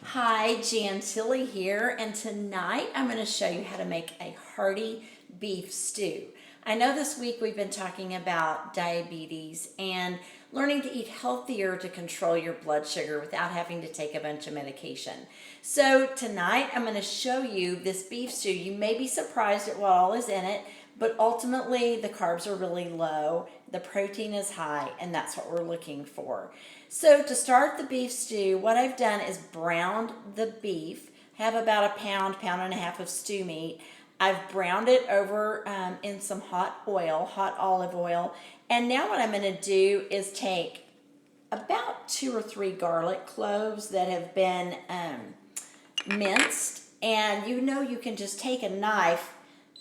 Hi, Jan Tilley here, and tonight I'm going to show you how to make a hearty beef stew. I know this week we've been talking about diabetes and learning to eat healthier to control your blood sugar without having to take a bunch of medication. So tonight I'm going to show you this beef stew. You may be surprised at what all is in it, but ultimately the carbs are really low, the protein is high, and that's what we're looking for. So to start the beef stew, what I've done is browned the beef. I have about a pound and a half of stew meat. I've browned it over in some hot oil, hot olive oil. And now what I'm going to do is take about 2 or 3 garlic cloves that have been minced. And you can just take a knife.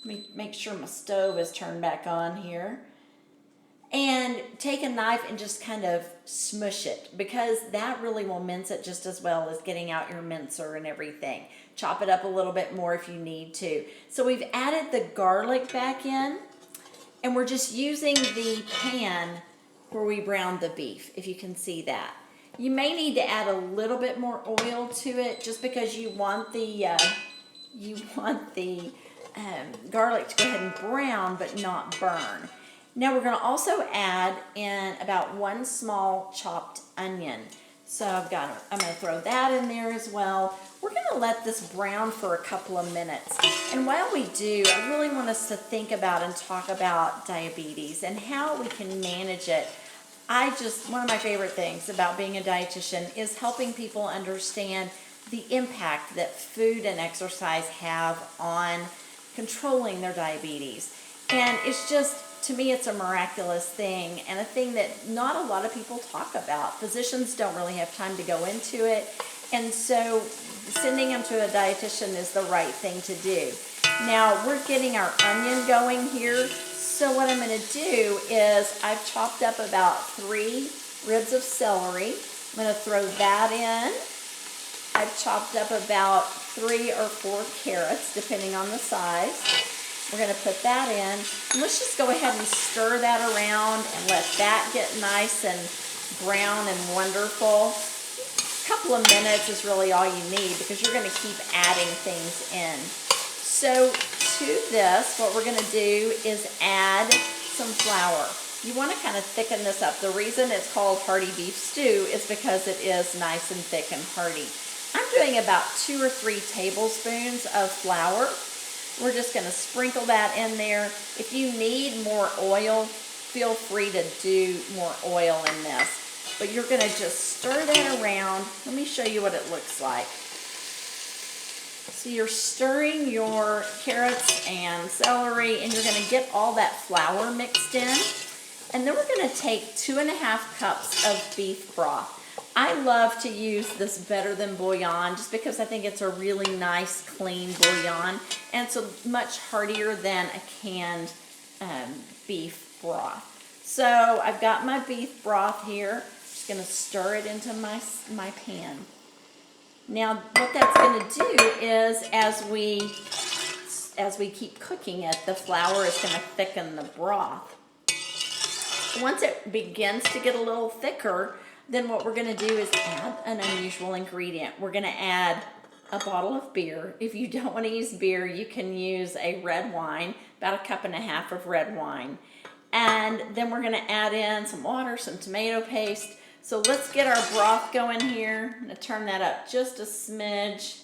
Let me make sure my stove is turned back on here. And take a knife and just kind of smush it, because that really will mince it just as well as getting out your mincer and everything. Chop it up a little bit more if you need to. So we've added the garlic back in, and we're just using the pan where we browned the beef, if you can see that. You may need to add a little bit more oil to it just because you want the garlic to go ahead and brown but not burn. Now we're going to also add in about 1 small chopped onion. So I'm going to throw that in there as well. We're going to let this brown for a couple of minutes. And while we do, I really want us to think about and talk about diabetes and how we can manage it. One of my favorite things about being a dietitian is helping people understand the impact that food and exercise have on controlling their diabetes. And it's just, to me, it's a miraculous thing, and a thing that not a lot of people talk about. Physicians don't really have time to go into it, and so sending them to a dietitian is the right thing to do. Now, we're getting our onion going here, so what I'm going to do is I've chopped up about 3 ribs of celery. I'm going to throw that in. I've chopped up about 3 or 4 carrots, depending on the size. We're going to put that in. And let's just go ahead and stir that around and let that get nice and brown and wonderful. A couple of minutes is really all you need, because you're going to keep adding things in. So to this, what we're going to do is add some flour. You want to kind of thicken this up. The reason it's called hearty beef stew is because it is nice and thick and hearty. I'm doing about 2 or 3 tablespoons of flour. We're just going to sprinkle that in there. If you need more oil, feel free to do more oil in this. But you're going to just stir that around. Let me show you what it looks like. So you're stirring your carrots and celery, and you're going to get all that flour mixed in. And then we're going to take 2½ cups of beef broth. I love to use this Better Than bouillon just because I think it's a really nice, clean bouillon, and it's much heartier than a canned beef broth. So I've got my beef broth here. Just going to stir it into my pan. Now what that's going to do is as we keep cooking it, the flour is going to thicken the broth. Once it begins to get a little thicker, then what we're going to do is add an unusual ingredient. We're going to add a bottle of beer. If you don't want to use beer, you can use a red wine, about 1.5 cups of red wine. And then we're going to add in some water, some tomato paste. So let's get our broth going here. I'm going to turn that up just a smidge.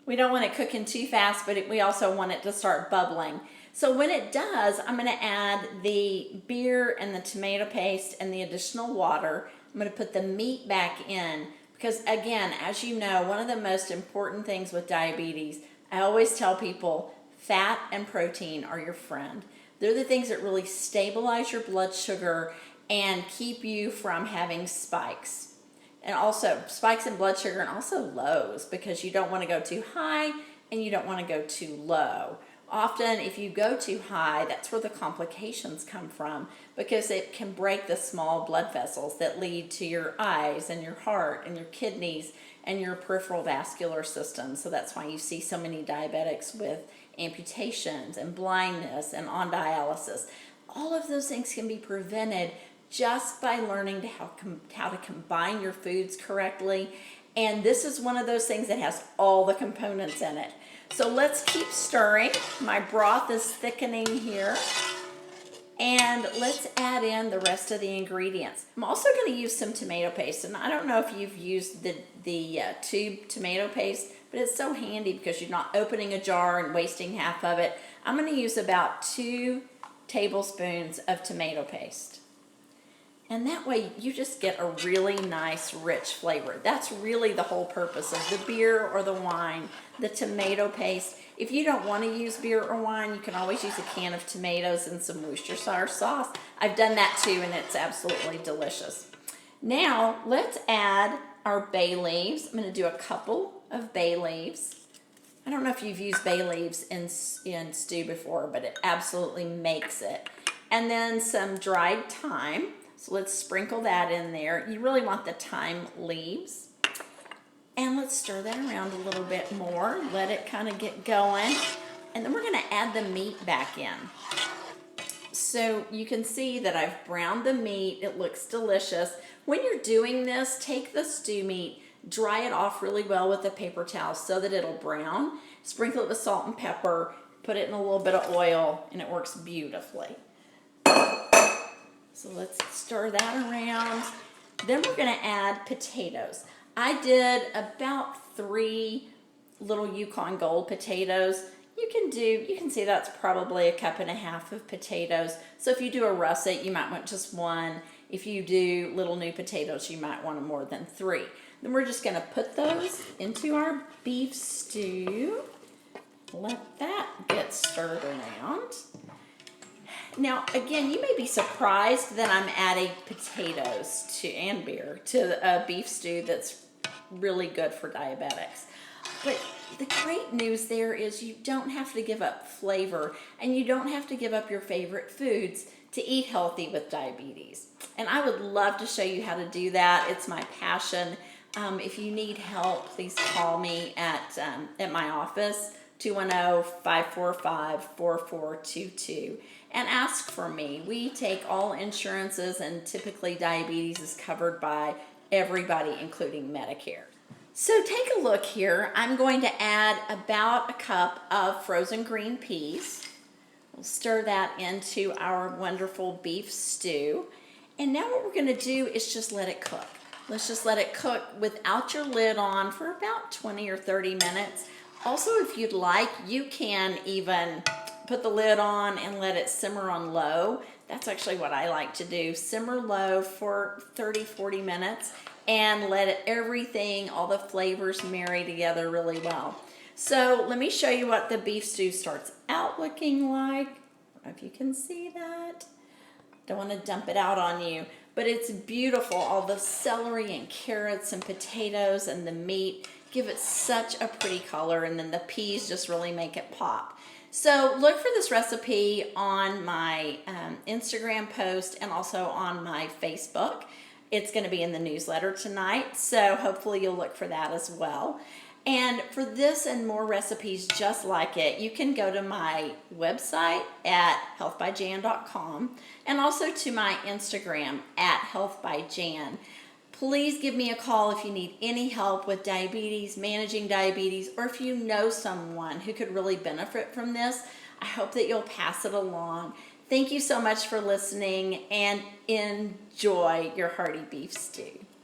We don't want it cooking too fast, but we also want it to start bubbling. So when it does, I'm going to add the beer and the tomato paste and the additional water. I'm going to put the meat back in, because again, as you know, one of the most important things with diabetes, I always tell people, fat and protein are your friend. They're the things that really stabilize your blood sugar and keep you from having spikes. And also spikes in blood sugar, and also lows, because you don't want to go too high and you don't want to go too low. Often if you go too high, that's where the complications come from, because it can break the small blood vessels that lead to your eyes and your heart and your kidneys and your peripheral vascular system. So that's why you see so many diabetics with amputations and blindness and on dialysis. All of those things can be prevented just by learning how to combine your foods correctly And this is one of those things that has all the components in it. So let's keep stirring. My broth is thickening here. And let's add in the rest of the ingredients. I'm also going to use some tomato paste. And I don't know if you've used the tube tomato paste, but it's so handy because you're not opening a jar and wasting half of it. I'm going to use about 2 tablespoons of tomato paste. And that way you just get a really nice rich flavor. That's really the whole purpose of the beer or the wine, the tomato paste. If you don't want to use beer or wine, you can always use a can of tomatoes and some Worcestershire sauce. I've done that too, and it's absolutely delicious. Now let's add our bay leaves. I'm going to do a couple of bay leaves. I don't know if you've used bay leaves in stew before, but it absolutely makes it. And then some dried thyme. So let's sprinkle that in there. You really want the thyme leaves. And let's stir that around a little bit more. Let it kind of get going. And then we're going to add the meat back in. So you can see that I've browned the meat. It looks delicious. When you're doing this, take the stew meat, dry it off really well with a paper towel so that it'll brown. Sprinkle it with salt and pepper. Put it in a little bit of oil, and it works beautifully. So let's stir that around. Then we're going to add potatoes. I did about 3 little Yukon Gold potatoes. You can see that's probably 1.5 cups of potatoes. So if you do a russet, you might want just 1. If you do little new potatoes, you might want more than 3. Then we're just going to put those into our beef stew. Let that get stirred around. Now, again, you may be surprised that I'm adding potatoes and beer to a beef stew that's really good for diabetics. But the great news there is you don't have to give up flavor, and you don't have to give up your favorite foods to eat healthy with diabetes. And I would love to show you how to do that. It's my passion. If you need help, please call me at my office, 210-545-4422, and ask for me. We take all insurances, and typically diabetes is covered by everybody, including Medicare. So take a look here. I'm going to add about 1 cup of frozen green peas. We'll stir that into our wonderful beef stew. And now what we're going to do is just let it cook. Let's just let it cook without your lid on for about 20 or 30 minutes. Also, if you'd like, you can even put the lid on and let it simmer on low. That's actually what I like to do. Simmer low for 30-40 minutes and let everything, all the flavors marry together really well. So let me show you what the beef stew starts out looking like. I don't know if you can see that. Don't want to dump it out on you, but it's beautiful. All the celery and carrots and potatoes and the meat give it such a pretty color, and then the peas just really make it pop. So look for this recipe on my Instagram post and also on my Facebook. It's going to be in the newsletter tonight, so hopefully you'll look for that as well. And for this and more recipes just like it, you can go to my website at healthbyjan.com and also to my Instagram at healthbyjan. Please give me a call if you need any help with diabetes, managing diabetes, or if you know someone who could really benefit from this. I hope that you'll pass it along. Thank you so much for listening, and enjoy your hearty beef stew.